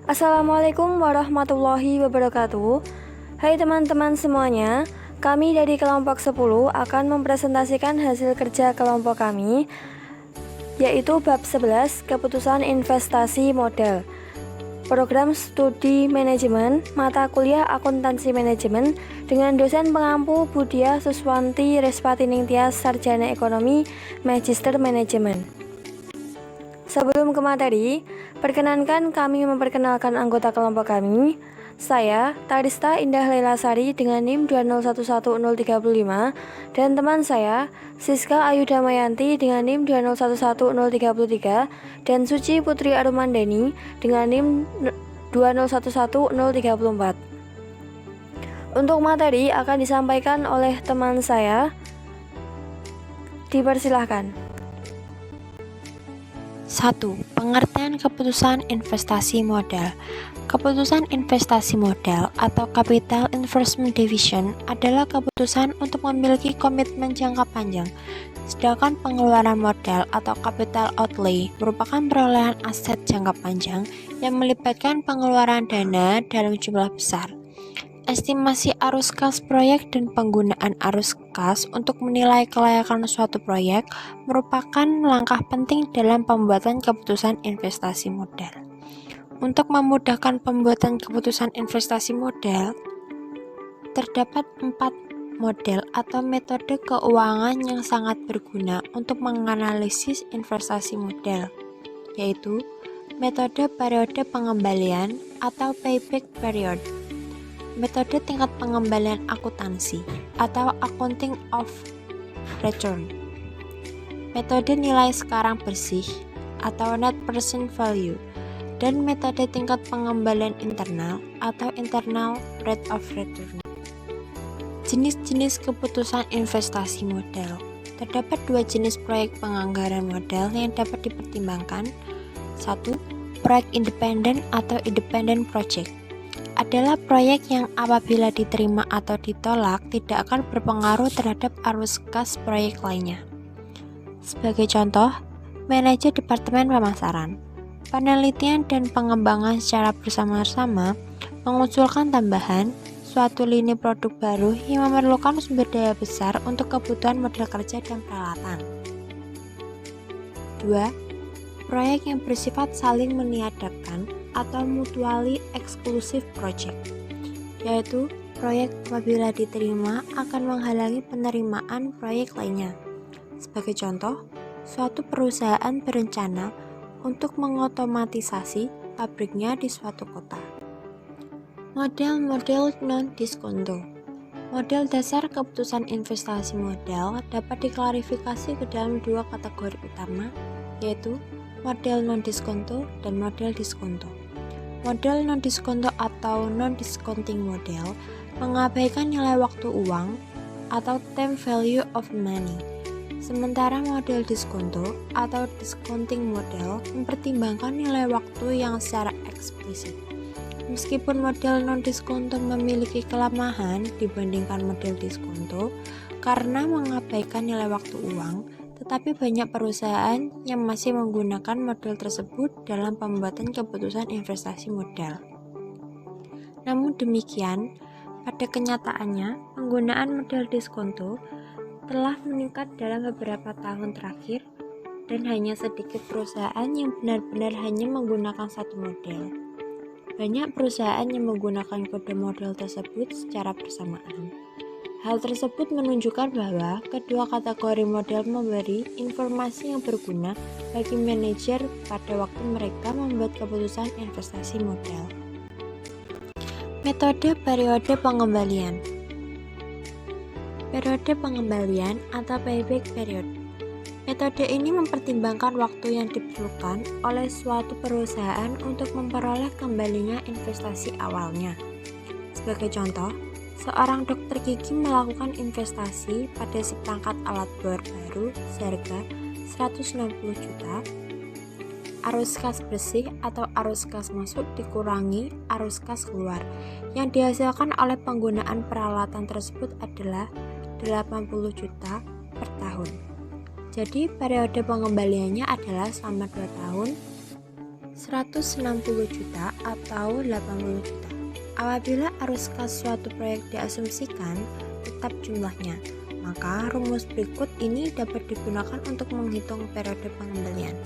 Assalamualaikum warahmatullahi wabarakatuh. Hai teman-teman semuanya, kami dari kelompok 10 akan mempresentasikan hasil kerja kelompok kami, yaitu bab 11 keputusan investasi modal, program studi manajemen, mata kuliah akuntansi manajemen dengan dosen pengampu Budia Suswanti Respatining Tias, sarjana ekonomi, magister manajemen. Sebelum ke materi, perkenankan kami memperkenalkan anggota kelompok kami. Saya, Tarista Indah Lailasari dengan NIM 2011035 dan teman saya, Siska Ayu Damayanti dengan NIM 2011033 dan Suci Putri Arumandani dengan NIM 2011034. Untuk materi akan disampaikan oleh teman saya. Dipersilahkan. 1. Pengertian keputusan investasi modal. Keputusan investasi modal atau Capital Investment Decision adalah keputusan untuk memiliki komitmen jangka panjang, sedangkan pengeluaran modal atau capital outlay merupakan perolehan aset jangka panjang yang melibatkan pengeluaran dana dalam jumlah besar. Estimasi arus kas proyek dan penggunaan arus kas untuk menilai kelayakan suatu proyek merupakan langkah penting dalam pembuatan keputusan investasi modal. Untuk memudahkan pembuatan keputusan investasi modal, terdapat 4 model atau metode keuangan yang sangat berguna untuk menganalisis investasi modal, yaitu metode periode pengembalian atau payback period, metode tingkat pengembalian akuntansi atau accounting of return, metode nilai sekarang bersih atau net present value, dan metode tingkat pengembalian internal atau internal rate of return. Jenis-jenis keputusan investasi modal. Terdapat 2 jenis proyek penganggaran modal yang dapat dipertimbangkan. 1. Proyek independen atau independent project adalah proyek yang apabila diterima atau ditolak tidak akan berpengaruh terhadap arus kas proyek lainnya. Sebagai contoh, manajer departemen pemasaran, penelitian dan pengembangan secara bersama-sama mengusulkan tambahan suatu lini produk baru yang memerlukan sumber daya besar untuk kebutuhan modal kerja dan peralatan. 2. Proyek yang bersifat saling meniadakan atau mutually exclusive project, yaitu proyek apabila diterima akan menghalangi penerimaan proyek lainnya. Sebagai contoh, suatu perusahaan berencana untuk mengotomatisasi pabriknya di suatu kota. Model-model non-diskonto. Model dasar keputusan investasi modal dapat diklarifikasi ke dalam 2 kategori utama, yaitu model non-diskonto dan model diskonto. Model non-diskonto atau non-discounting model mengabaikan nilai waktu uang atau time value of money. Sementara model diskonto atau discounting model mempertimbangkan nilai waktu yang secara eksplisit. Meskipun model non-diskonto memiliki kelemahan dibandingkan model diskonto karena mengabaikan nilai waktu uang, tetapi banyak perusahaan yang masih menggunakan model tersebut dalam pembuatan keputusan investasi modal. Namun demikian, pada kenyataannya, penggunaan model diskonto telah meningkat dalam beberapa tahun terakhir dan hanya sedikit perusahaan yang benar-benar hanya menggunakan satu model. Banyak perusahaan yang menggunakan kode model tersebut secara bersamaan. Hal tersebut menunjukkan bahwa kedua kategori model memberi informasi yang berguna bagi manajer pada waktu mereka membuat keputusan investasi modal. Metode periode pengembalian. Periode pengembalian atau payback period. Metode ini mempertimbangkan waktu yang diperlukan oleh suatu perusahaan untuk memperoleh kembalinya investasi awalnya. Sebagai contoh, seorang dokter gigi melakukan investasi pada seperangkat alat bor baru seharga 160 juta. Arus kas bersih atau arus kas masuk dikurangi arus kas keluar. Yang dihasilkan oleh penggunaan peralatan tersebut adalah 80 juta per tahun. Jadi periode pengembaliannya adalah selama 2 tahun 160 juta atau 80 juta. Apabila arus kas suatu proyek diasumsikan tetap jumlahnya, maka rumus berikut ini dapat digunakan untuk menghitung periode pengembalian.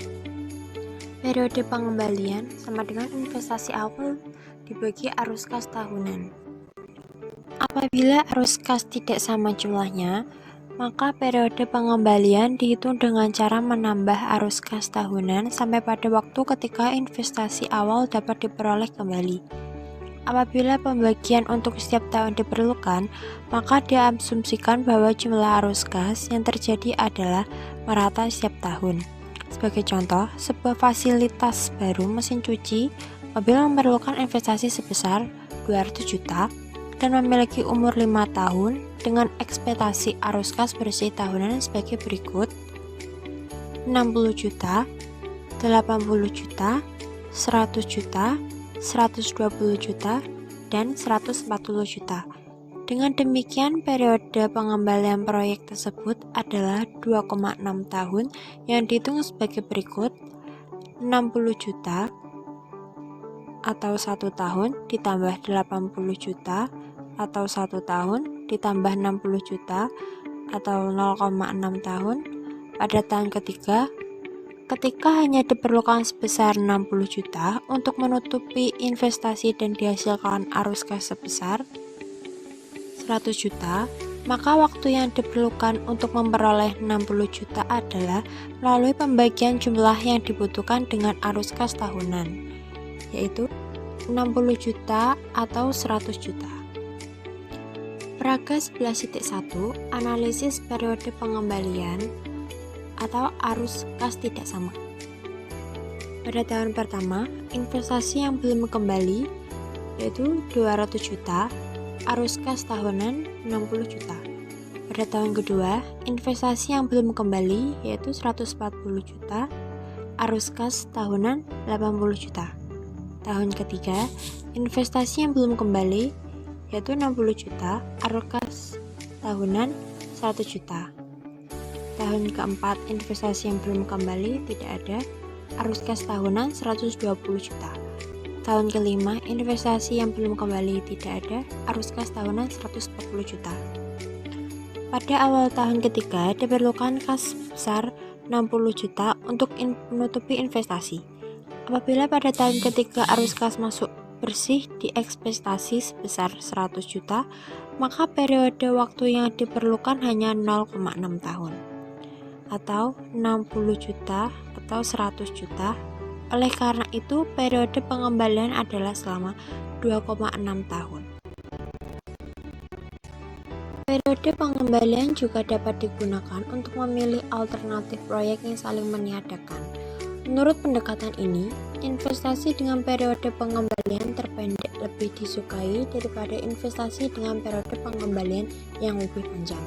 Periode pengembalian sama dengan investasi awal dibagi arus kas tahunan. Apabila arus kas tidak sama jumlahnya, maka periode pengembalian dihitung dengan cara menambah arus kas tahunan sampai pada waktu ketika investasi awal dapat diperoleh kembali. Apabila pembagian untuk setiap tahun diperlukan, maka diasumsikan bahwa jumlah arus kas yang terjadi adalah merata setiap tahun. Sebagai contoh, sebuah fasilitas baru mesin cuci mobil memerlukan investasi sebesar 200 juta dan memiliki umur 5 tahun dengan ekspektasi arus kas bersih tahunan sebagai berikut: 60 juta, 80 juta, 100 juta, 120 juta, dan 140 juta. Dengan demikian, periode pengembalian proyek tersebut adalah 2,6 tahun yang dihitung sebagai berikut: 60 juta atau 1 tahun ditambah 80 juta atau 1 tahun ditambah 60 juta atau 0,6 tahun pada tahun ketiga, ketika hanya diperlukan sebesar 60 juta untuk menutupi investasi dan dihasilkan arus kas sebesar 100 juta, maka waktu yang diperlukan untuk memperoleh 60 juta adalah melalui pembagian jumlah yang dibutuhkan dengan arus kas tahunan, yaitu 60 juta atau 100 juta. Peraga 11.1 Analisis periode pengembalian atau arus kas tidak sama. Pada tahun pertama, investasi yang belum kembali yaitu 200 juta, arus kas tahunan 60 juta. Pada tahun kedua, investasi yang belum kembali yaitu 140 juta, arus kas tahunan 80 juta. Tahun ketiga, investasi yang belum kembali yaitu 60 juta, arus kas tahunan 100 juta. Tahun keempat, investasi yang belum kembali tidak ada, arus kas tahunan 120 juta. Tahun kelima, investasi yang belum kembali tidak ada, arus kas tahunan 140 juta. Pada awal tahun ketiga, diperlukan kas sebesar 60 juta untuk menutupi investasi. Apabila pada tahun ketiga arus kas masuk bersih di ekspektasi sebesar 100 juta, maka periode waktu yang diperlukan hanya 0,6 tahun atau 60 juta atau 100 juta. Oleh karena itu, periode pengembalian adalah selama 2,6 tahun. Periode pengembalian juga dapat digunakan untuk memilih alternatif proyek yang saling meniadakan. Menurut pendekatan ini, investasi dengan periode pengembalian terpendek lebih disukai daripada investasi dengan periode pengembalian yang lebih panjang.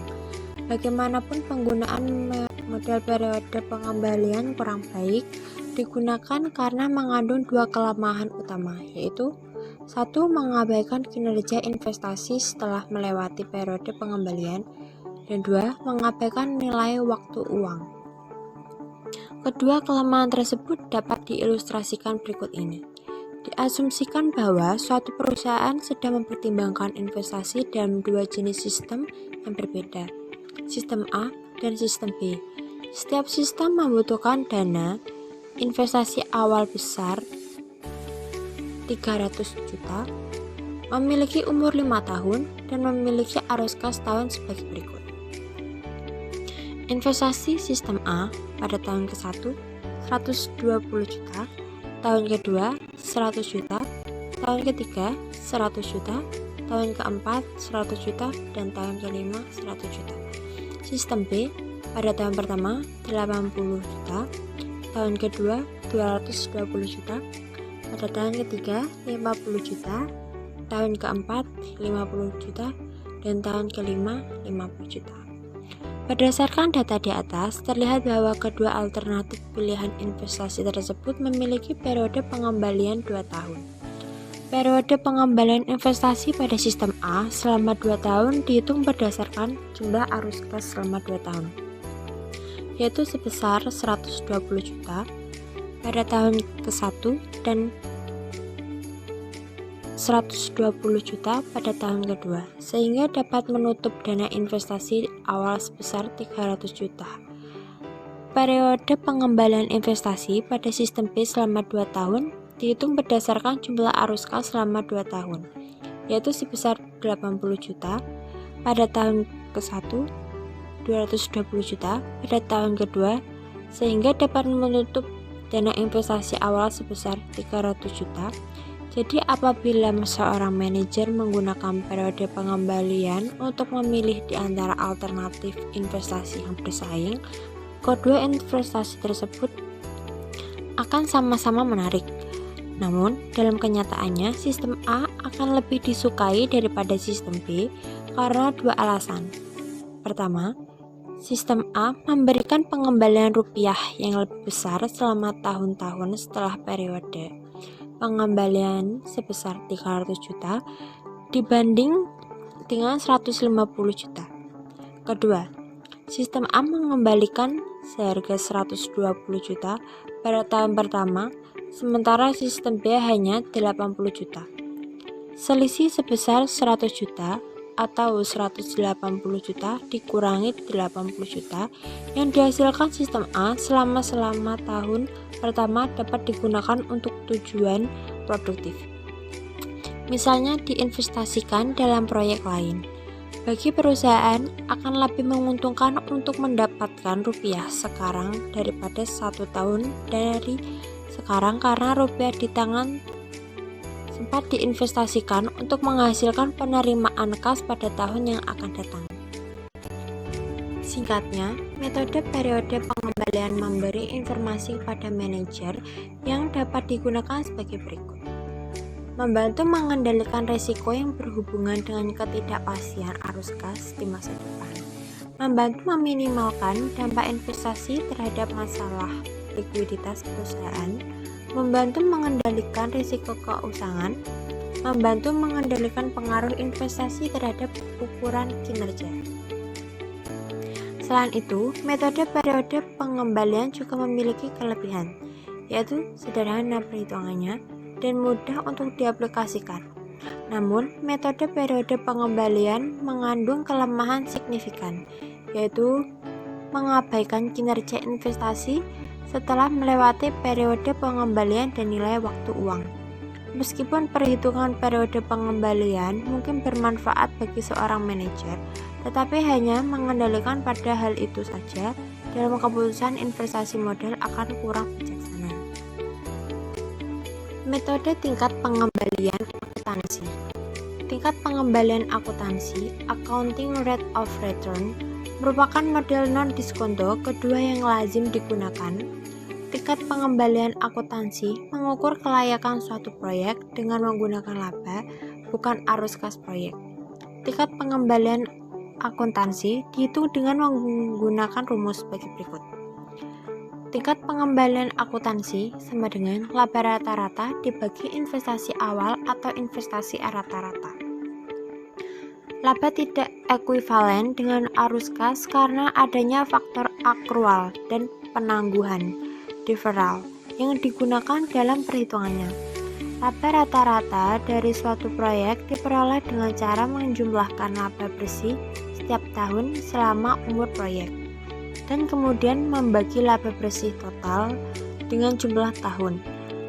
Bagaimanapun, penggunaan model periode pengembalian kurang baik digunakan karena mengandung dua kelemahan utama, yaitu 1. Mengabaikan kinerja investasi setelah melewati periode pengembalian, dan 2. Mengabaikan nilai waktu uang. Kedua kelemahan tersebut dapat diilustrasikan berikut ini. Diasumsikan bahwa suatu perusahaan sedang mempertimbangkan investasi dalam dua jenis sistem yang berbeda, sistem A dan sistem B. Setiap sistem membutuhkan dana investasi awal besar 300 juta, memiliki umur 5 tahun, dan memiliki arus kas tahun sebagai berikut. Investasi sistem A pada tahun ke-1 120 juta, tahun kedua 100 juta, tahun ketiga 100 juta, tahun keempat 100 juta, dan tahun kelima 100 juta. Sistem B pada tahun pertama 80 juta, tahun kedua 220 juta, pada tahun ketiga 50 juta, tahun keempat 50 juta, dan tahun kelima 50 juta. Berdasarkan data di atas, terlihat bahwa kedua alternatif pilihan investasi tersebut memiliki periode pengembalian 2 tahun. Periode pengembalian investasi pada sistem A selama 2 tahun dihitung berdasarkan jumlah arus kas selama 2 tahun, yaitu sebesar 120 juta. pada tahun ke-1 dan 120 juta pada tahun kedua, sehingga dapat menutup dana investasi awal sebesar 300 juta. Periode pengembalian investasi pada sistem B selama 2 tahun dihitung berdasarkan jumlah arus kas selama 2 tahun, yaitu sebesar 80 juta pada tahun ke-1, 220 juta pada tahun kedua, sehingga dapat menutup dana investasi awal sebesar 300 juta. Jadi apabila seorang manajer menggunakan periode pengembalian untuk memilih di antara alternatif investasi yang bersaing, kedua investasi tersebut akan sama-sama menarik. Namun, dalam kenyataannya, sistem A akan lebih disukai daripada sistem B karena 2 alasan. Pertama, sistem A memberikan pengembalian rupiah yang lebih besar selama tahun-tahun setelah periode pengembalian sebesar 300 juta dibanding dengan 150 juta. Kedua, sistem A mengembalikan seharga 120 juta pada tahun pertama, sementara sistem B hanya 80 juta. Selisih sebesar 100 juta atau 180 juta dikurangi 80 juta yang dihasilkan sistem A selama tahun pertama dapat digunakan untuk tujuan produktif. Misalnya diinvestasikan dalam proyek lain. Bagi perusahaan akan lebih menguntungkan untuk mendapatkan rupiah sekarang daripada 1 tahun dari sekarang karena rupiah di tangan sempat diinvestasikan untuk menghasilkan penerimaan kas pada tahun yang akan datang. Singkatnya, metode periode pengembalian memberi informasi pada manajer yang dapat digunakan sebagai berikut. Membantu mengendalikan risiko yang berhubungan dengan ketidakpastian arus kas di masa depan. Membantu meminimalkan dampak investasi terhadap masalah likuiditas perusahaan. Membantu mengendalikan risiko keuangan. Membantu mengendalikan pengaruh investasi terhadap ukuran kinerja. Selain itu, metode periode pengembalian juga memiliki kelebihan, yaitu sederhana perhitungannya dan mudah untuk diaplikasikan. Namun, metode periode pengembalian mengandung kelemahan signifikan, yaitu mengabaikan kinerja investasi setelah melewati periode pengembalian dan nilai waktu uang. Meskipun perhitungan periode pengembalian mungkin bermanfaat bagi seorang manajer, tetapi hanya mengendalikan pada hal itu saja dalam keputusan investasi modal akan kurang bijaksana. Metode tingkat pengembalian akuntansi. Tingkat pengembalian akuntansi, accounting rate of return, merupakan model non-diskonto kedua yang lazim digunakan. Tingkat pengembalian akuntansi mengukur kelayakan suatu proyek dengan menggunakan laba, bukan arus kas proyek. Tingkat pengembalian akuntansi dihitung dengan menggunakan rumus sebagai berikut. Tingkat pengembalian akuntansi sama dengan laba rata-rata dibagi investasi awal atau investasi rata-rata. Laba tidak ekuivalen dengan arus kas karena adanya faktor akrual dan penangguhan deferral yang digunakan dalam perhitungannya. Laba rata-rata dari suatu proyek diperoleh dengan cara menjumlahkan laba bersih setiap tahun selama umur proyek, dan kemudian membagi laba bersih total dengan jumlah tahun.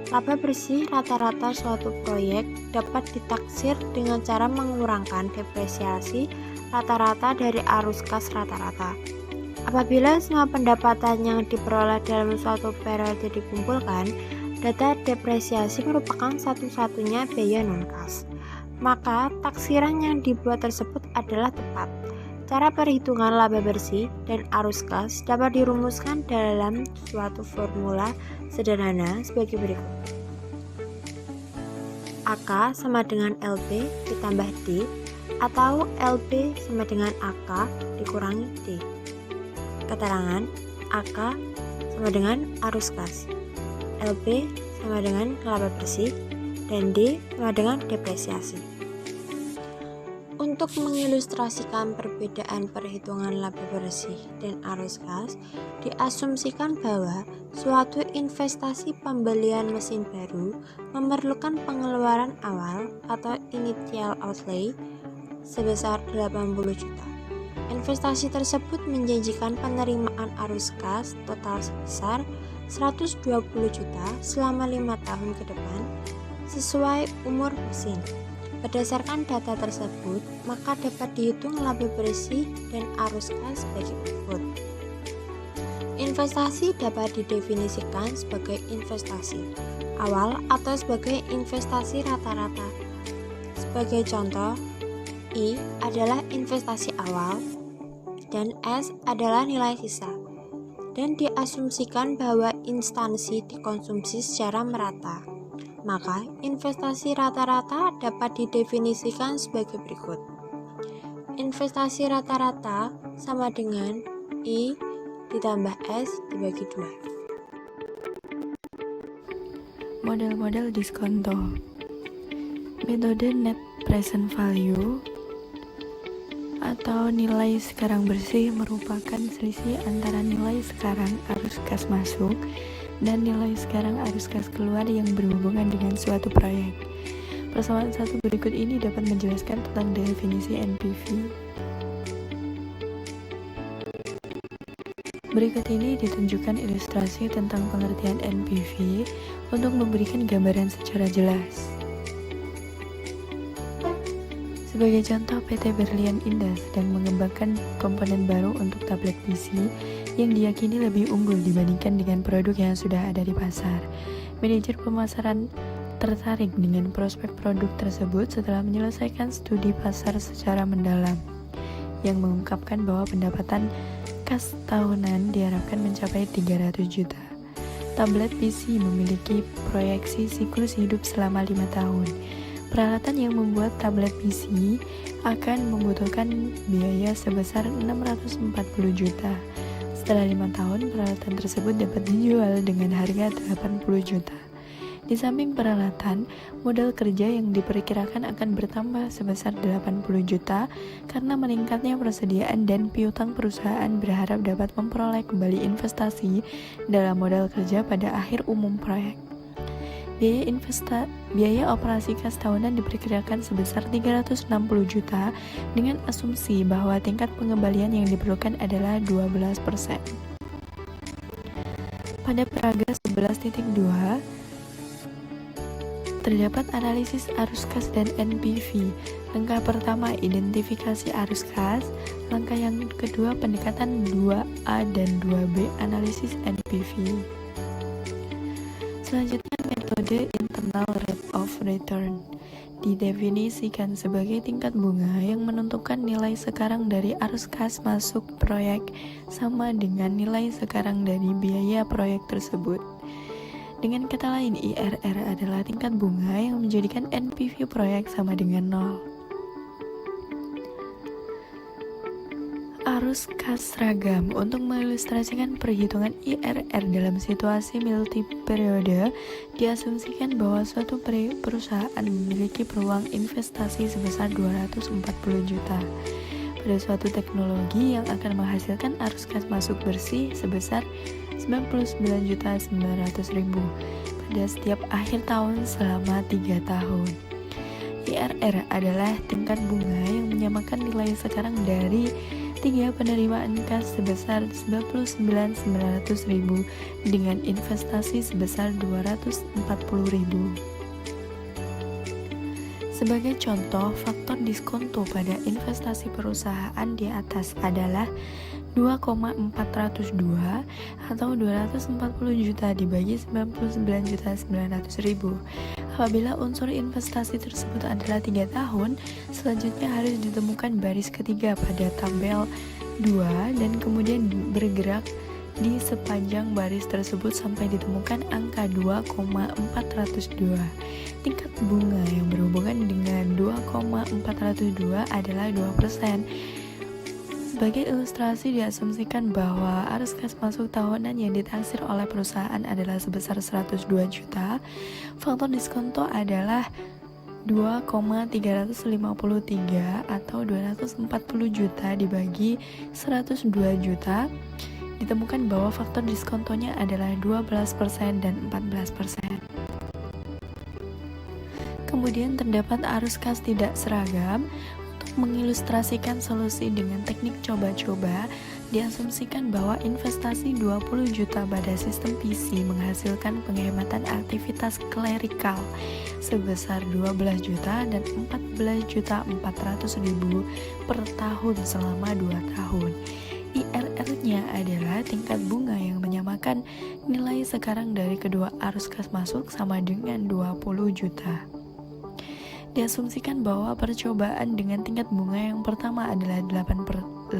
Laba bersih rata-rata suatu proyek dapat ditaksir dengan cara mengurangkan depresiasi rata-rata dari arus kas rata-rata. Apabila semua pendapatan yang diperoleh dalam suatu periode dikumpulkan, data depresiasi merupakan satu-satunya biaya non-kas. Maka taksiran yang dibuat tersebut adalah tepat. Cara perhitungan laba bersih dan arus kas dapat dirumuskan dalam suatu formula sederhana sebagai berikut. AK sama dengan LB ditambah D, atau LB sama dengan AK dikurangi D. Keterangan AK sama dengan arus kas, LB sama dengan laba bersih, dan D sama dengan depresiasi. Untuk mengilustrasikan perbedaan perhitungan laba bersih dan arus kas, diasumsikan bahwa suatu investasi pembelian mesin baru memerlukan pengeluaran awal atau initial outlay sebesar 80 juta. Investasi tersebut menjanjikan penerimaan arus kas total sebesar 120 juta selama 5 tahun ke depan sesuai umur mesin. Berdasarkan data tersebut, maka dapat dihitung laba bersih dan arus kas sebagai berikut. Investasi dapat didefinisikan sebagai investasi awal atau sebagai investasi rata-rata. Sebagai contoh, I adalah investasi awal dan S adalah nilai sisa, dan diasumsikan bahwa instansi dikonsumsi secara merata. Maka investasi rata-rata dapat didefinisikan sebagai berikut. Investasi rata-rata sama dengan I ditambah S dibagi 2. Model-model diskonto. Metode net present value atau nilai sekarang bersih merupakan selisih antara nilai sekarang arus kas masuk dan nilai sekarang arus kas keluar yang berhubungan dengan suatu proyek. Persamaan satu berikut ini dapat menjelaskan tentang definisi NPV. Berikut ini ditunjukkan ilustrasi tentang pengertian NPV untuk memberikan gambaran secara jelas. Sebagai contoh, PT Berlian Indah sedang mengembangkan komponen baru untuk tablet PC yang diyakini lebih unggul dibandingkan dengan produk yang sudah ada di pasar. Manajer pemasaran tertarik dengan prospek produk tersebut setelah menyelesaikan studi pasar secara mendalam, yang mengungkapkan bahwa pendapatan kas tahunan diharapkan mencapai 300 juta. Tablet PC memiliki proyeksi siklus hidup selama 5 tahun. Peralatan yang membuat tablet PC akan membutuhkan biaya sebesar 640 juta. Setelah 5 tahun, peralatan tersebut dapat dijual dengan harga 80 juta. Di samping peralatan, modal kerja yang diperkirakan akan bertambah sebesar 80 juta karena meningkatnya persediaan dan piutang perusahaan berharap dapat memperoleh kembali investasi dalam modal kerja pada akhir umum proyek. Biaya operasi kas tahunan diperkirakan sebesar 360 juta dengan asumsi bahwa tingkat pengembalian yang diperlukan adalah 12%. Pada paragraf 11.2 terdapat analisis arus kas dan NPV. Langkah pertama, identifikasi arus kas. Langkah yang kedua, pendekatan 2A dan 2B, analisis NPV. Selanjutnya, metode internal rate of return didefinisikan sebagai tingkat bunga yang menentukan nilai sekarang dari arus kas masuk proyek sama dengan nilai sekarang dari biaya proyek tersebut. Dengan kata lain, IRR adalah tingkat bunga yang menjadikan NPV proyek sama dengan 0. Arus kas seragam. Untuk mengilustrasikan perhitungan IRR dalam situasi multi periode, diasumsikan bahwa suatu perusahaan memiliki peluang investasi sebesar 240 juta pada suatu teknologi yang akan menghasilkan arus kas masuk bersih sebesar 99.900.000 pada setiap akhir tahun selama 3 tahun. IRR adalah tingkat bunga yang menyamakan nilai sekarang dari 3 penerimaan kas sebesar 99.900.000 dengan investasi sebesar 240.000. Sebagai contoh, faktor diskonto pada investasi perusahaan di atas adalah 2,402 atau 240 juta dibagi 99.900.000. Apabila unsur investasi tersebut adalah 3 tahun, selanjutnya harus ditemukan baris ketiga pada tabel 2 dan kemudian bergerak di sepanjang baris tersebut sampai ditemukan angka 2,402. Tingkat bunga yang berhubungan dengan 2,402 adalah 2%. Sebagai ilustrasi, diasumsikan bahwa arus kas masuk tahunan yang ditaksir oleh perusahaan adalah sebesar 102 juta. Faktor diskonto adalah 2,353 atau 240 juta dibagi 102 juta, ditemukan bahwa faktor diskontonya adalah 12% dan 14%. Kemudian terdapat arus kas tidak seragam. Untuk mengilustrasikan solusi dengan teknik coba-coba, diasumsikan bahwa investasi 20 juta pada sistem PC menghasilkan penghematan aktivitas klerikal sebesar 12 juta dan 14.400.000 per tahun selama 2 tahun. IRR-nya adalah tingkat bunga yang menyamakan nilai sekarang dari kedua arus kas masuk sama dengan 20 juta. Diasumsikan bahwa percobaan dengan tingkat bunga yang pertama adalah 18%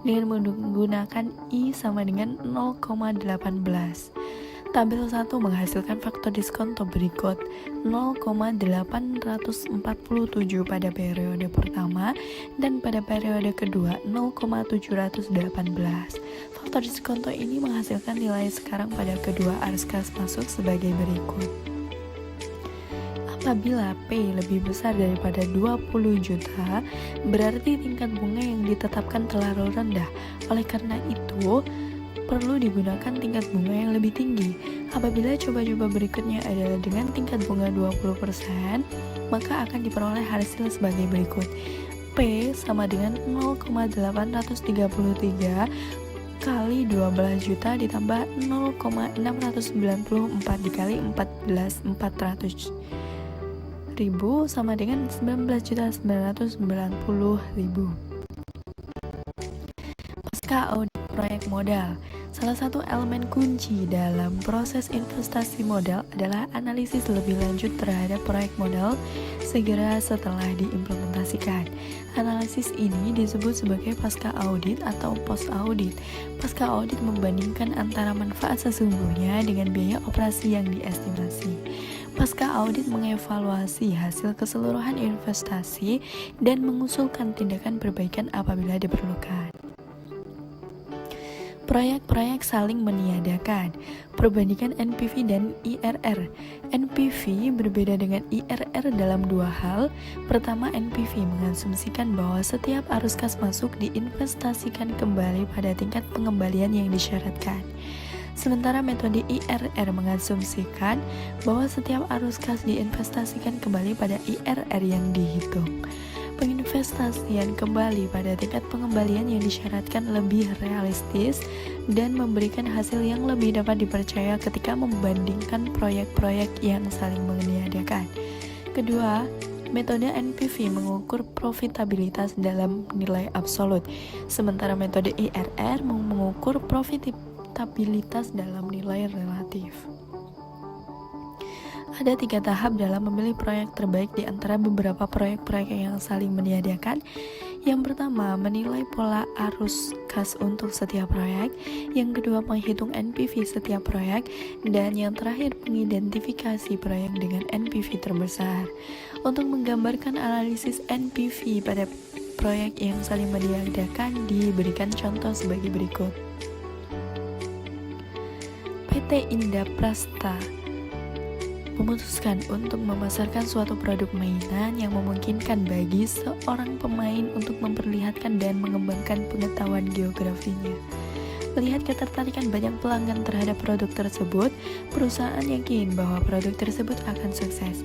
dengan menggunakan I sama dengan 0,18. Tabel 1 menghasilkan faktor diskonto berikut 0,847 pada periode pertama dan pada periode kedua 0,718. Faktor diskonto ini menghasilkan nilai sekarang pada kedua arus kas masuk sebagai berikut. Apabila P lebih besar daripada 20 juta, berarti tingkat bunga yang ditetapkan terlalu rendah. Oleh karena itu, perlu digunakan tingkat bunga yang lebih tinggi. Apabila coba-coba berikutnya adalah dengan tingkat bunga 20%, maka akan diperoleh hasil sebagai berikut. P sama dengan 0,833 kali 12 juta ditambah 0,694 dikali 14.400 ribu sama dengan 19.990.000. Pasca audit proyek modal, salah satu elemen kunci dalam proses investasi modal adalah analisis lebih lanjut terhadap proyek modal segera setelah diimplementasikan. Analisis ini disebut sebagai pasca audit atau post audit. Pasca audit membandingkan antara manfaat sesungguhnya dengan biaya operasi yang diestimasi. Pasca audit mengevaluasi hasil keseluruhan investasi dan mengusulkan tindakan perbaikan apabila diperlukan. Proyek-proyek saling meniadakan. Perbandingan NPV dan IRR. NPV berbeda dengan IRR dalam dua hal. Pertama, NPV mengasumsikan bahwa setiap arus kas masuk diinvestasikan kembali pada tingkat pengembalian yang disyaratkan. Sementara metode IRR mengasumsikan bahwa setiap arus kas diinvestasikan kembali pada IRR yang dihitung. Penginvestasian kembali pada tingkat pengembalian yang disyaratkan lebih realistis dan memberikan hasil yang lebih dapat dipercaya ketika membandingkan proyek-proyek yang saling meniadakan. Kedua, metode NPV mengukur profitabilitas dalam nilai absolut, sementara metode IRR mengukur profitabilitas dalam nilai relatif. Ada 3 tahap dalam memilih proyek terbaik di antara beberapa proyek-proyek yang saling meniadakan. Yang pertama, menilai pola arus kas untuk setiap proyek. Yang kedua, menghitung NPV setiap proyek. Dan yang terakhir, mengidentifikasi proyek dengan NPV terbesar. Untuk menggambarkan analisis NPV pada proyek yang saling meniadakan, diberikan contoh sebagai berikut. PT Indaprasta memutuskan untuk memasarkan suatu produk mainan yang memungkinkan bagi seorang pemain untuk memperlihatkan dan mengembangkan pengetahuan geografinya. Melihat ketertarikan banyak pelanggan terhadap produk tersebut, perusahaan yakin bahwa produk tersebut akan sukses.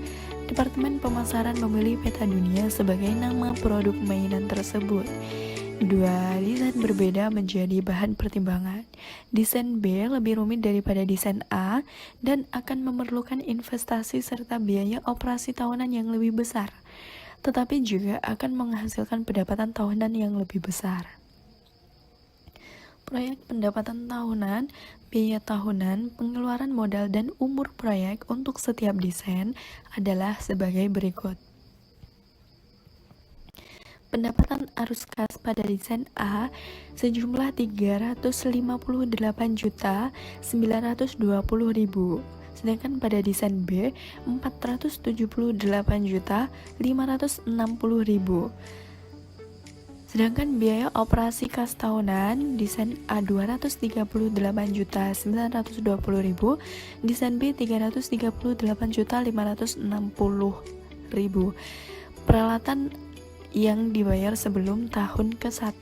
Departemen pemasaran memilih peta dunia sebagai nama produk mainan tersebut. Dua desain berbeda menjadi bahan pertimbangan. Desain B lebih rumit daripada desain A dan akan memerlukan investasi serta biaya operasi tahunan yang lebih besar, tetapi juga akan menghasilkan pendapatan tahunan yang lebih besar. Proyek pendapatan tahunan, biaya tahunan, pengeluaran modal, dan umur proyek untuk setiap desain adalah sebagai berikut. Pendapatan arus kas pada desain A sejumlah 358.920.000, sedangkan pada desain B 478.560.000. Sedangkan biaya operasi kas tahunan desain A 238.920.000, desain B 338.560.000. Peralatan yang dibayar sebelum tahun ke-1,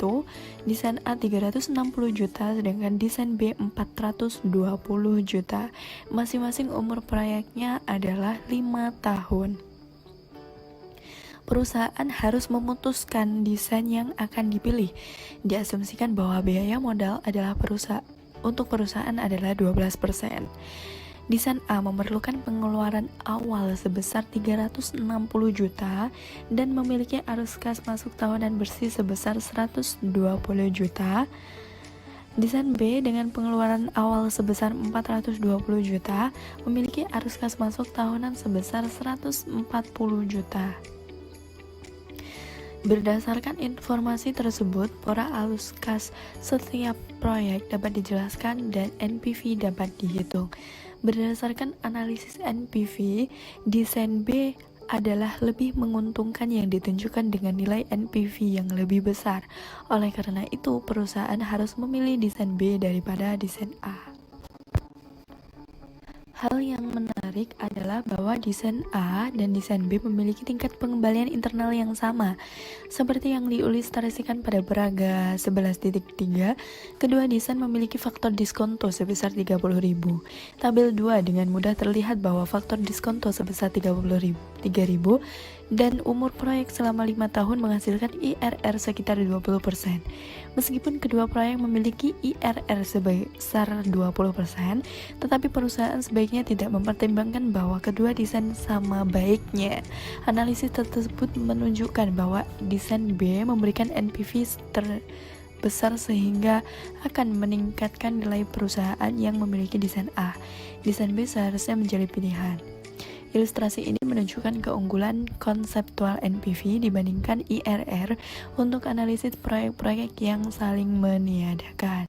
desain A 360 juta, sedangkan desain B 420 juta. Masing-masing umur proyeknya adalah 5 tahun. Perusahaan harus memutuskan desain yang akan dipilih. Diasumsikan bahwa biaya modal untuk perusahaan adalah 12%. Desain A memerlukan pengeluaran awal sebesar 360 juta dan memiliki arus kas masuk tahunan bersih sebesar 120 juta. Desain B dengan pengeluaran awal sebesar 420 juta memiliki arus kas masuk tahunan sebesar 140 juta. Berdasarkan informasi tersebut, pora arus kas setiap proyek dapat dijelaskan dan NPV dapat dihitung. Berdasarkan analisis NPV, desain B adalah lebih menguntungkan yang ditunjukkan dengan nilai NPV yang lebih besar. Oleh karena itu, perusahaan harus memilih desain B daripada desain A. Hal yang menarik adalah bahwa desain A dan desain B memiliki tingkat pengembalian internal yang sama. Seperti yang diilustrasikan pada Braga 11.3, kedua desain memiliki faktor diskonto sebesar 30.000. Tabel 2 dengan mudah terlihat bahwa faktor diskonto sebesar 3.000 dan umur proyek selama 5 tahun menghasilkan IRR sekitar 20%. Meskipun kedua proyek memiliki IRR sebesar 20%, tetapi perusahaan sebaiknya tidak mempertimbangkan bahwa kedua desain sama baiknya. Analisis tersebut menunjukkan bahwa desain B memberikan NPV terbesar sehingga akan meningkatkan nilai perusahaan yang memiliki desain A. Desain B seharusnya menjadi pilihan. Ilustrasi ini menunjukkan keunggulan konseptual NPV dibandingkan IRR untuk analisis proyek-proyek yang saling meniadakan.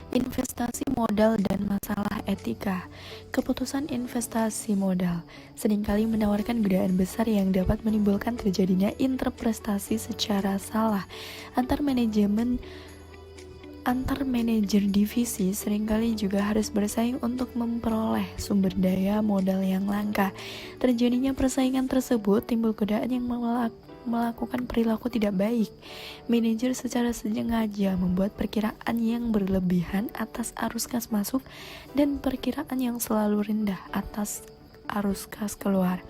Investasi modal dan masalah etika. Keputusan investasi modal seringkali menawarkan godaan besar yang dapat menimbulkan terjadinya interpretasi secara salah antar manajer divisi. Seringkali juga harus bersaing untuk memperoleh sumber daya modal yang langka. Terjadinya persaingan tersebut timbul godaan yang melakukan perilaku tidak baik. Manajer secara sengaja membuat perkiraan yang berlebihan atas arus kas masuk dan perkiraan yang selalu rendah atas arus kas keluar,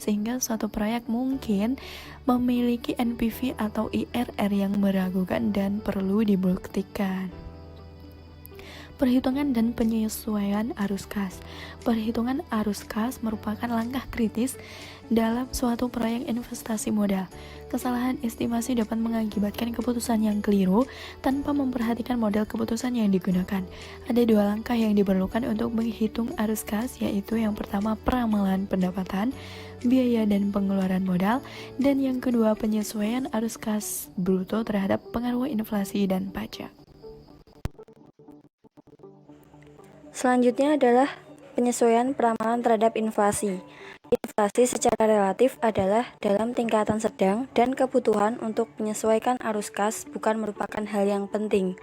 sehingga suatu proyek mungkin memiliki NPV atau IRR yang meragukan dan perlu dibuktikan. Perhitungan dan penyesuaian arus kas. Perhitungan arus kas merupakan langkah kritis dalam suatu proyek investasi modal. Kesalahan estimasi dapat mengakibatkan keputusan yang keliru tanpa memperhatikan model keputusan yang digunakan. Ada 2 langkah yang diperlukan untuk menghitung arus kas, yaitu yang pertama peramalan pendapatan, biaya dan pengeluaran modal, dan yang kedua penyesuaian arus kas bruto terhadap pengaruh inflasi dan pajak. Selanjutnya adalah penyesuaian peramalan terhadap inflasi. Inflasi secara relatif adalah dalam tingkatan sedang dan kebutuhan untuk menyesuaikan arus kas bukan merupakan hal yang penting.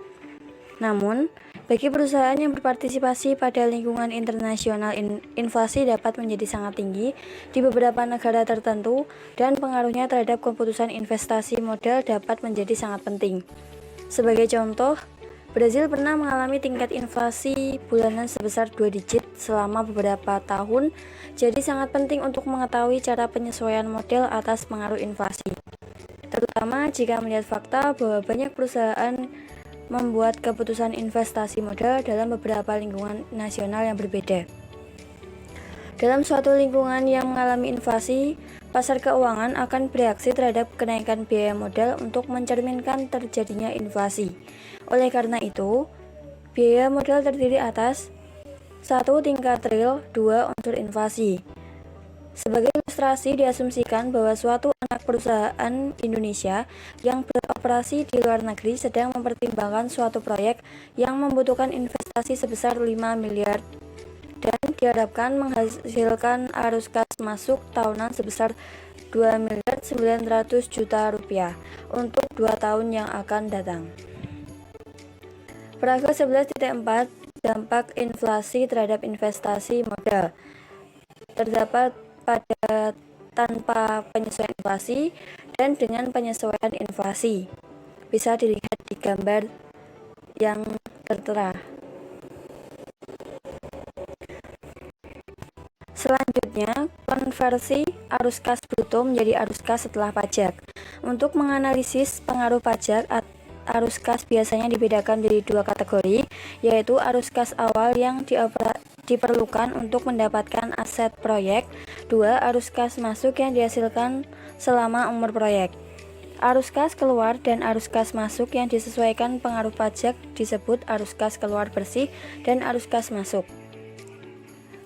Namun, bagi perusahaan yang berpartisipasi pada lingkungan internasional, inflasi dapat menjadi sangat tinggi di beberapa negara tertentu dan pengaruhnya terhadap keputusan investasi modal dapat menjadi sangat penting. Sebagai contoh, Brazil pernah mengalami tingkat inflasi bulanan sebesar 2 digit selama beberapa tahun, jadi sangat penting untuk mengetahui cara penyesuaian model atas pengaruh inflasi. Terutama jika melihat fakta bahwa banyak perusahaan membuat keputusan investasi modal dalam beberapa lingkungan nasional yang berbeda. Dalam suatu lingkungan yang mengalami inflasi, pasar keuangan akan bereaksi terhadap kenaikan biaya modal untuk mencerminkan terjadinya inflasi. Oleh karena itu, biaya modal terdiri atas 1. Tingkat real, 2. Unsur inflasi. Sebagai ilustrasi, diasumsikan bahwa suatu anak perusahaan Indonesia yang beroperasi di luar negeri sedang mempertimbangkan suatu proyek yang membutuhkan investasi sebesar 5 miliar dan diharapkan menghasilkan arus kas masuk tahunan sebesar 2 miliar 900 juta rupiah untuk 2 tahun yang akan datang. Paragraf 11.4 Dampak inflasi terhadap investasi modal. Terdapat tanpa penyesuaian inflasi dan dengan penyesuaian inflasi. Bisa dilihat di gambar yang tertera. Selanjutnya, konversi arus kas bruto menjadi arus kas setelah pajak. Untuk menganalisis pengaruh pajak, arus kas biasanya dibedakan menjadi dua kategori, yaitu arus kas awal yang diperlukan untuk mendapatkan aset proyek. 2. Arus kas masuk yang dihasilkan selama umur proyek. Arus kas keluar dan arus kas masuk yang disesuaikan pengaruh pajak disebut arus kas keluar bersih dan arus kas masuk.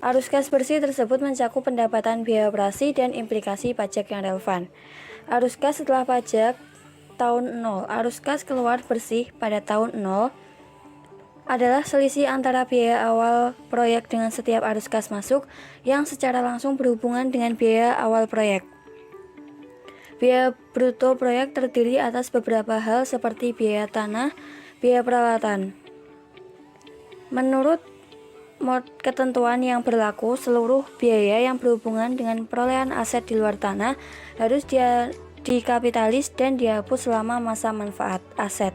Arus kas bersih tersebut mencakup pendapatan biaya operasi dan implikasi pajak yang relevan. Arus kas setelah pajak tahun 0. Arus kas keluar bersih pada tahun 0 adalah selisih antara biaya awal proyek dengan setiap arus kas masuk yang secara langsung berhubungan dengan biaya awal proyek. Biaya bruto proyek terdiri atas beberapa hal seperti biaya tanah, biaya peralatan. Menurut ketentuan yang berlaku, seluruh biaya yang berhubungan dengan perolehan aset di luar tanah harus dikapitalis dan dihapus selama masa manfaat aset.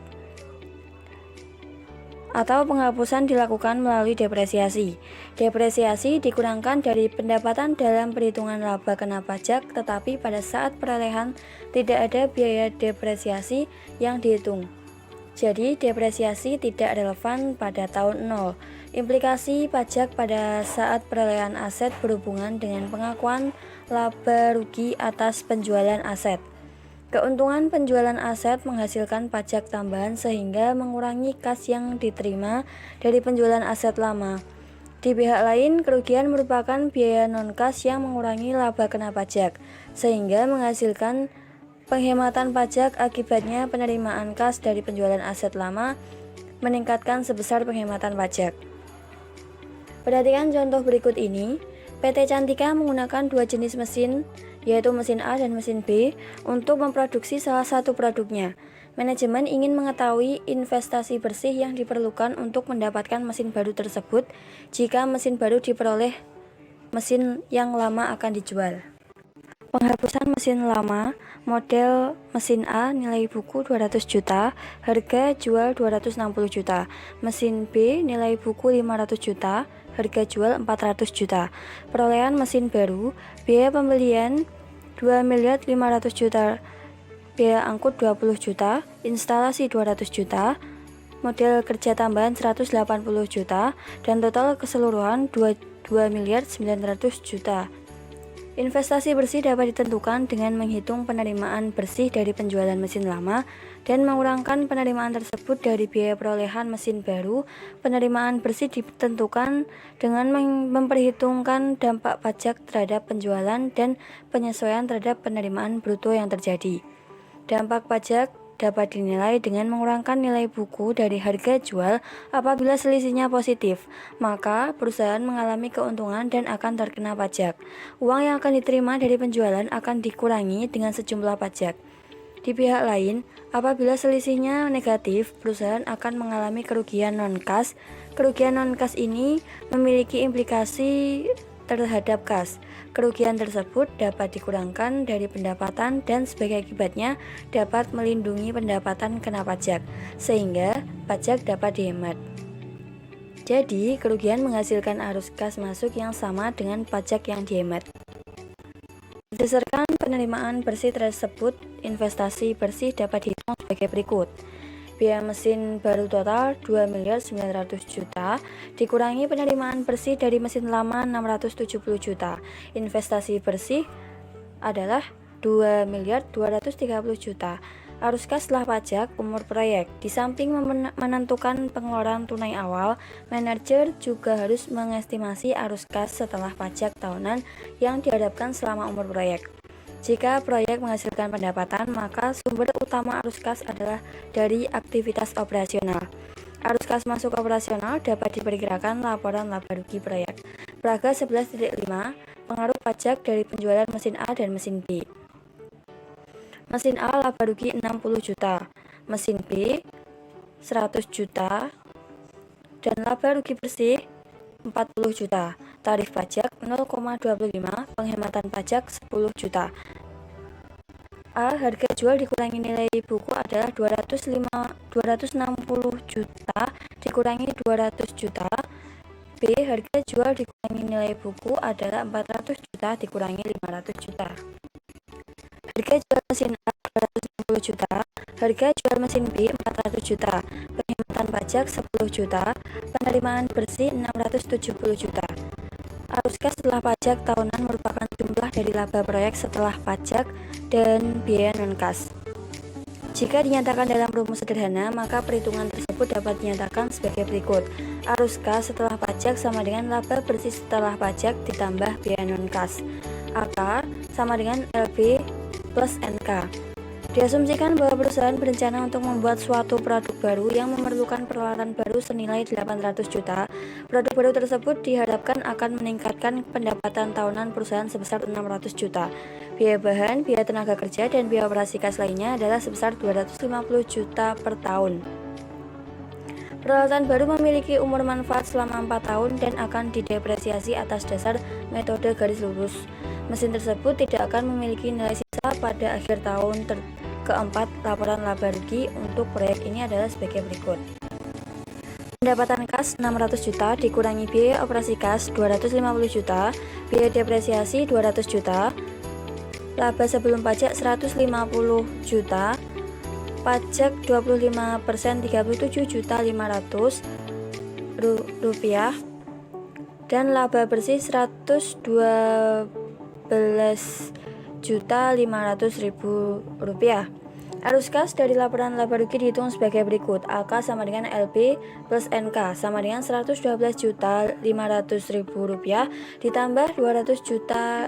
Atau penghapusan dilakukan melalui depresiasi. Depresiasi dikurangkan dari pendapatan dalam perhitungan laba kena pajak, tetapi pada saat perolehan tidak ada biaya depresiasi yang dihitung. Jadi, depresiasi tidak relevan pada tahun 0. Implikasi pajak pada saat perolehan aset berhubungan dengan pengakuan laba rugi atas penjualan aset. Keuntungan penjualan aset menghasilkan pajak tambahan sehingga mengurangi kas yang diterima dari penjualan aset lama. Di pihak lain, kerugian merupakan biaya non-kas yang mengurangi laba kena pajak, sehingga menghasilkan penghematan pajak. Akibatnya penerimaan kas dari penjualan aset lama meningkatkan sebesar penghematan pajak. Perhatikan contoh berikut ini. PT Cantika menggunakan dua jenis mesin, yaitu mesin A dan mesin B, untuk memproduksi salah satu produknya. Manajemen ingin mengetahui investasi bersih yang diperlukan untuk mendapatkan mesin baru tersebut. Jika mesin baru diperoleh, mesin yang lama akan dijual. Penghapusan mesin lama, model mesin A nilai buku 200 juta, harga jual 260 juta. Mesin B nilai buku 500 juta, harga jual 400 juta. Perolehan mesin baru, biaya pembelian 2.500.000.000 juta, biaya angkut 20 juta, instalasi 200 juta, model kerja tambahan 180 juta, dan total keseluruhan 2.900.000.000 juta. Investasi bersih dapat ditentukan dengan menghitung penerimaan bersih dari penjualan mesin lama dan mengurangkan penerimaan tersebut dari biaya perolehan mesin baru. Penerimaan bersih ditentukan dengan memperhitungkan dampak pajak terhadap penjualan dan penyesuaian terhadap penerimaan bruto yang terjadi. Dampak pajak dapat dinilai dengan mengurangkan nilai buku dari harga jual. Apabila selisihnya positif, maka perusahaan mengalami keuntungan dan akan terkena pajak. Uang yang akan diterima dari penjualan akan dikurangi dengan sejumlah pajak. Di pihak lain, apabila selisihnya negatif, perusahaan akan mengalami kerugian non-kas. Kerugian non-kas ini memiliki implikasi terhadap kas. Kerugian tersebut dapat dikurangkan dari pendapatan dan sebagai akibatnya dapat melindungi pendapatan kena pajak, sehingga pajak dapat dihemat. Jadi, kerugian menghasilkan arus kas masuk yang sama dengan pajak yang dihemat. Berdasarkan penerimaan bersih tersebut, investasi bersih dapat dihitung sebagai berikut. Biaya mesin baru total 2.900.000.000 juta, dikurangi penerimaan bersih dari mesin lama 670 juta. Investasi bersih adalah 2.230 juta. Arus kas setelah pajak, umur proyek. Di samping menentukan pengeluaran tunai awal, manajer juga harus mengestimasi arus kas setelah pajak tahunan yang dihadapkan selama umur proyek. Jika proyek menghasilkan pendapatan, maka sumber utama arus kas adalah dari aktivitas operasional. Arus kas masuk operasional dapat diperkirakan laporan laba rugi proyek. Praga 11.5 Pengaruh pajak dari penjualan mesin A dan mesin B. Mesin A laba rugi 60 juta, mesin B 100 juta, dan laba rugi bersih 40 juta. tarif pajak 0,25, penghematan pajak 10 juta. A. Harga jual dikurangi nilai buku adalah 260 juta dikurangi 200 juta. B. Harga jual dikurangi nilai buku adalah 400 juta dikurangi 500 juta. Harga jual mesin A 260 juta, harga jual mesin B 400 juta, penghematan pajak 10 juta, penerimaan bersih 670 juta. Arus kas setelah pajak tahunan merupakan jumlah dari laba proyek setelah pajak dan biaya non-kas. Jika dinyatakan dalam rumus sederhana, maka perhitungan tersebut dapat dinyatakan sebagai berikut. Arus kas setelah pajak sama dengan laba bersih setelah pajak ditambah biaya non-kas. AK sama dengan LB plus NK. Diasumsikan bahwa perusahaan berencana untuk membuat suatu produk baru yang memerlukan peralatan baru senilai 800 juta. Produk baru tersebut diharapkan akan meningkatkan pendapatan tahunan perusahaan sebesar 600 juta. Biaya bahan, biaya tenaga kerja, dan biaya operasi kas lainnya adalah sebesar 250 juta per tahun. Peralatan baru memiliki umur manfaat selama 4 tahun dan akan didepresiasi atas dasar metode garis lurus. Mesin tersebut tidak akan memiliki nilai sisa pada akhir tahun keempat. Laporan laba rugi untuk proyek ini adalah sebagai berikut. Pendapatan kas 600 juta dikurangi biaya operasi kas 250 juta, biaya depresiasi 200 juta, laba sebelum pajak 150 juta, pajak 25% 37 juta 500 rupiah, dan laba bersih 112 juta 500.000 rupiah. Arus kas dari laporan laba rugi dihitung sebagai berikut. AK sama dengan LB plus NK sama dengan 112 juta 500.000 rupiah ditambah 200 juta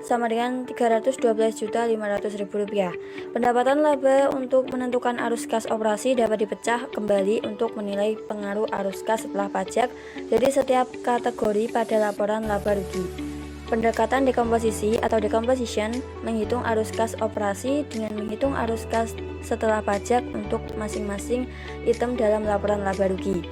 sama dengan 312 juta 500.000 rupiah. Pendapatan laba untuk menentukan arus kas operasi dapat dipecah kembali untuk menilai pengaruh arus kas setelah pajak dari setiap kategori pada laporan laba rugi. Pendekatan dekomposisi atau decomposition menghitung arus kas operasi dengan menghitung arus kas setelah pajak untuk masing-masing item dalam laporan laba rugi.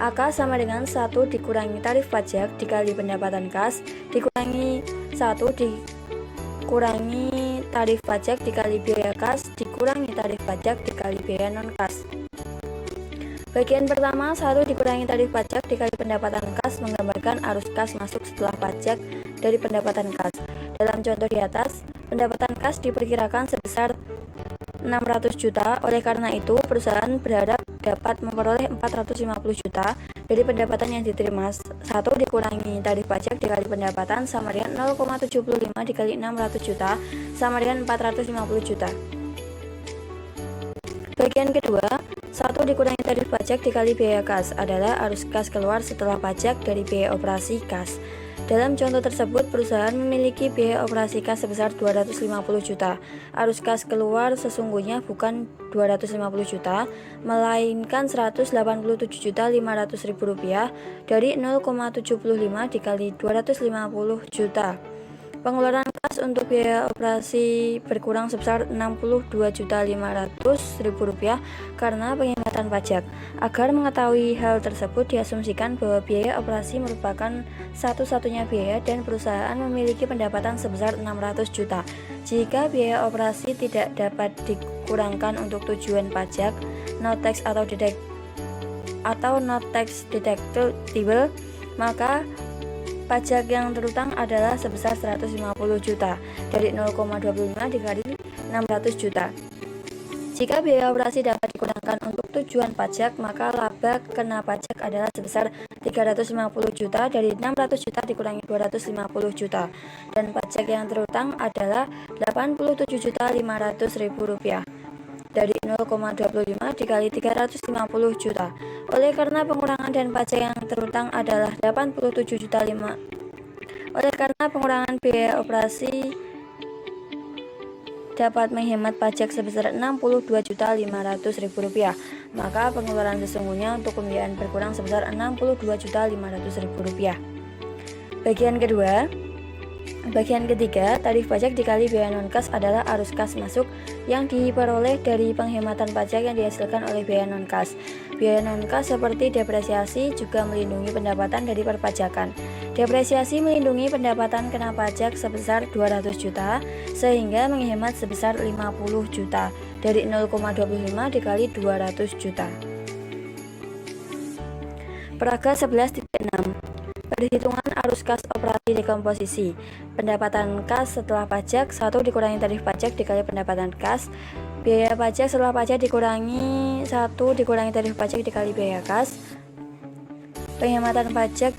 AK sama dengan 1 dikurangi tarif pajak dikali pendapatan kas dikurangi 1 dikurangi tarif pajak dikali biaya kas dikurangi tarif pajak dikali biaya non-kas. Bagian pertama, 1 dikurangi tarif pajak dikali pendapatan kas menggambarkan arus kas masuk setelah pajak dari pendapatan kas. Dalam contoh di atas, pendapatan kas diperkirakan sebesar 600 juta. Oleh karena itu, perusahaan berharap dapat memperoleh 450 juta dari pendapatan yang diterima. 1 dikurangi tarif pajak dikali pendapatan sama dengan 0,75 dikali 600 juta sama dengan 450 juta. Bagian kedua, 1 dikurangi tarif pajak dikali biaya kas adalah arus kas keluar setelah pajak dari biaya operasi kas. Dalam contoh tersebut, perusahaan memiliki biaya operasi kas sebesar 250 juta. Arus kas keluar sesungguhnya bukan 250 juta, melainkan 187.500.000 rupiah dari 0,75 dikali 250 juta. Pengeluaran kas untuk biaya operasi berkurang sebesar 62.500.000 rupiah karena penghematan pajak. Agar mengetahui hal tersebut, diasumsikan bahwa biaya operasi merupakan satu-satunya biaya dan perusahaan memiliki pendapatan sebesar 600 juta. Jika biaya operasi tidak dapat dikurangkan untuk tujuan pajak, no tax atau not tax deductible, maka pajak yang terutang adalah sebesar 150 juta dari 0,25 dikali 600 juta. Jika biaya operasi dapat dikurangkan untuk tujuan pajak, maka laba kena pajak adalah sebesar 350 juta dari 600 juta dikurangi 250 juta, dan pajak yang terutang adalah 87.500.000 rupiah dari 0,25 dikali 350 juta. Oleh karena pengurangan dan pajak yang terutang adalah 87 juta oleh karena pengurangan biaya operasi dapat menghemat pajak sebesar 62.500.000 rupiah, maka pengeluaran sesungguhnya untuk pembiayaan berkurang sebesar 62.500.000 rupiah. Bagian ketiga, tarif pajak dikali biaya non-kas adalah arus kas masuk yang diperoleh dari penghematan pajak yang dihasilkan oleh biaya non-kas. Biaya non-kas seperti depresiasi juga melindungi pendapatan dari perpajakan. Depresiasi melindungi pendapatan kena pajak sebesar 200 juta sehingga menghemat sebesar 50 juta dari 0,25 dikali 200 juta. Peraga 11.6. Perhitungan arus kas operasi dekomposisi. Pendapatan kas setelah pajak 1 dikurangi tarif pajak dikali pendapatan kas. Biaya pajak setelah pajak dikurangi 1 dikurangi tarif pajak dikali biaya kas. Penghematan pajak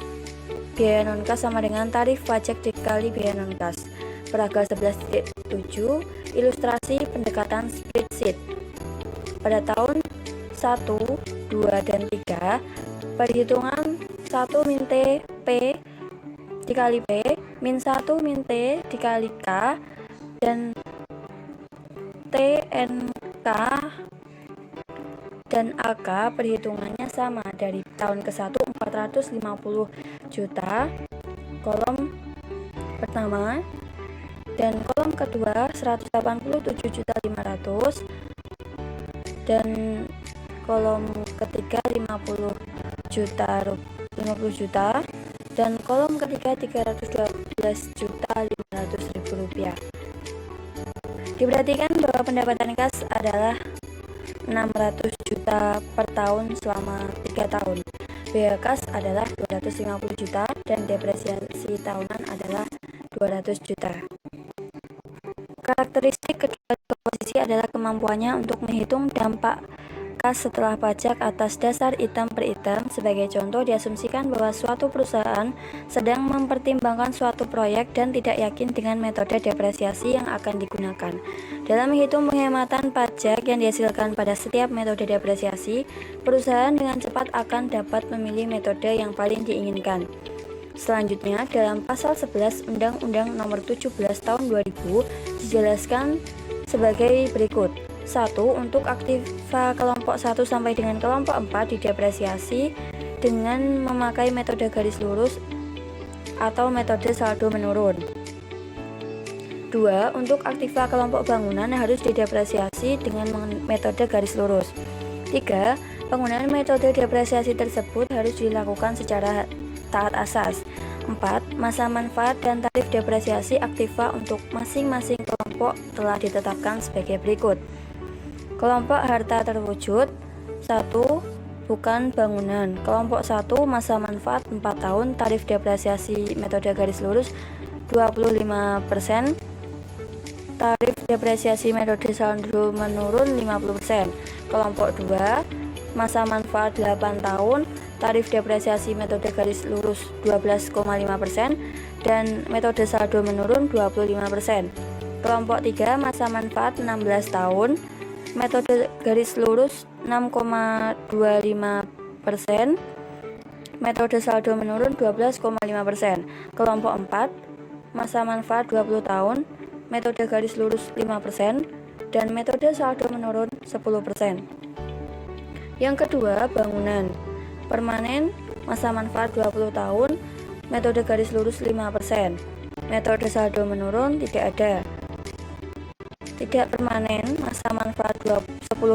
biaya non kas sama dengan tarif pajak dikali biaya non kas. Peraga 11.7. Ilustrasi pendekatan spreadsheet. Pada tahun 1, 2, dan 3, perhitungan 1 min T P dikali P min 1 min T dikali K dan T N K dan AK perhitungannya sama. Dari tahun ke-1 450 juta kolom pertama dan kolom kedua 187.500 dan kolom ketiga 50 juta dan kolom ketiga 312.500.000 rupiah. Diperhatikan bahwa pendapatan kas adalah 600 juta per tahun selama 3 tahun. Biaya kas adalah 250 juta dan depresiasi tahunan adalah 200 juta. Karakteristik kedua komposisi adalah kemampuannya untuk menghitung dampak kas setelah pajak atas dasar item per item. Sebagai contoh, diasumsikan bahwa suatu perusahaan sedang mempertimbangkan suatu proyek dan tidak yakin dengan metode depresiasi yang akan digunakan. Dalam menghitung penghematan pajak yang dihasilkan pada setiap metode depresiasi, perusahaan dengan cepat akan dapat memilih metode yang paling diinginkan. Selanjutnya, dalam pasal 11 Undang-Undang Nomor 17 Tahun 2000 dijelaskan sebagai berikut. 1. Untuk aktiva kelompok 1 sampai dengan kelompok 4 didepresiasi dengan memakai metode garis lurus atau metode saldo menurun. 2. Untuk aktiva kelompok bangunan harus didepresiasi dengan metode garis lurus. 3. Penggunaan metode depresiasi tersebut harus dilakukan secara taat asas. 4. Masa manfaat dan tarif depresiasi aktiva untuk masing-masing kelompok telah ditetapkan sebagai berikut. Kelompok harta terwujud 1. Bukan bangunan. Kelompok 1 masa manfaat 4 tahun, tarif depresiasi metode garis lurus 25%, tarif depresiasi metode saldo menurun 50%. Kelompok 2 masa manfaat 8 tahun, tarif depresiasi metode garis lurus 12,5% dan metode saldo menurun 25%. Kelompok 3 masa manfaat 16 tahun, metode garis lurus 6,25%, metode saldo menurun 12,5%. Kelompok 4 masa manfaat 20 tahun, metode garis lurus 5% dan metode saldo menurun 10%. Yang kedua, bangunan permanen masa manfaat 20 tahun, metode garis lurus 5%, metode saldo menurun tidak ada. Tidak permanen masa manfaat 10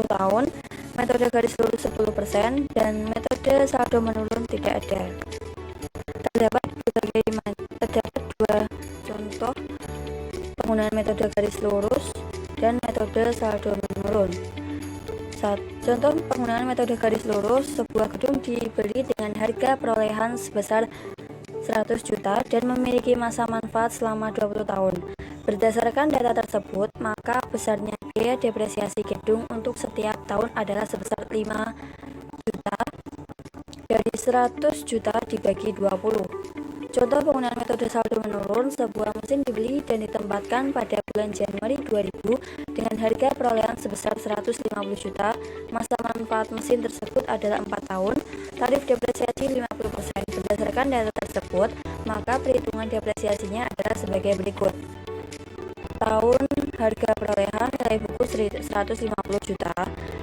tahun, metode garis lurus 10% dan metode saldo menurun tidak ada. Terdapat dua contoh penggunaan metode garis lurus dan metode saldo menurun. Contoh penggunaan metode garis lurus, sebuah gedung dibeli dengan harga perolehan sebesar 100 juta dan memiliki masa manfaat selama 20 tahun. Berdasarkan data tersebut, maka besarnya biaya depresiasi gedung untuk setiap tahun adalah sebesar 5 juta dari 100 juta dibagi 20. Contoh penggunaan metode saldo menurun, sebuah mesin dibeli dan ditempatkan pada bulan Januari 2000 dengan harga perolehan sebesar 150 juta. Masa manfaat mesin tersebut adalah 4 tahun, tarif depresiasi 50%. Berdasarkan data tersebut, maka perhitungan depresiasinya adalah sebagai berikut. Tahun harga perolehan nilai buku 150 juta.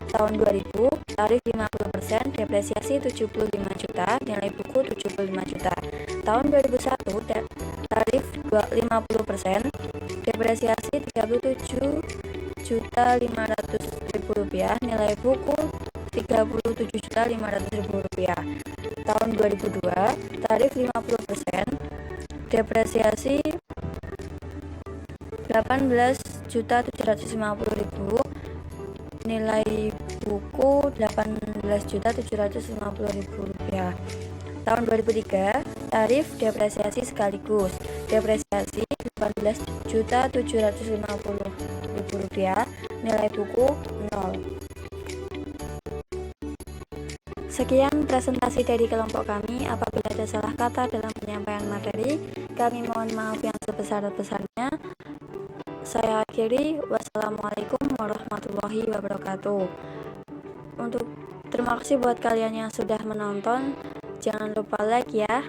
Tahun 2000 tarif 50%, depresiasi 75 juta, nilai buku 75 juta. Tahun 2001 tarif 50%, depresiasi 37.500.000 rupiah, nilai buku 37.500.000 rupiah. Tahun 2002 tarif 50%, depresiasi 18.750.000, nilai buku 18.750.000 rupiah. Tahun 2003, tarif depresiasi sekaligus depresiasi 18.750.000 rupiah, nilai buku 0. Sekian presentasi dari kelompok kami. Apabila ada salah kata dalam penyampaian materi, kami mohon maaf yang sebesar-besarnya. Saya akhiri. Wassalamualaikum warahmatullahi wabarakatuh. Terima kasih buat kalian yang sudah menonton. Jangan lupa like ya.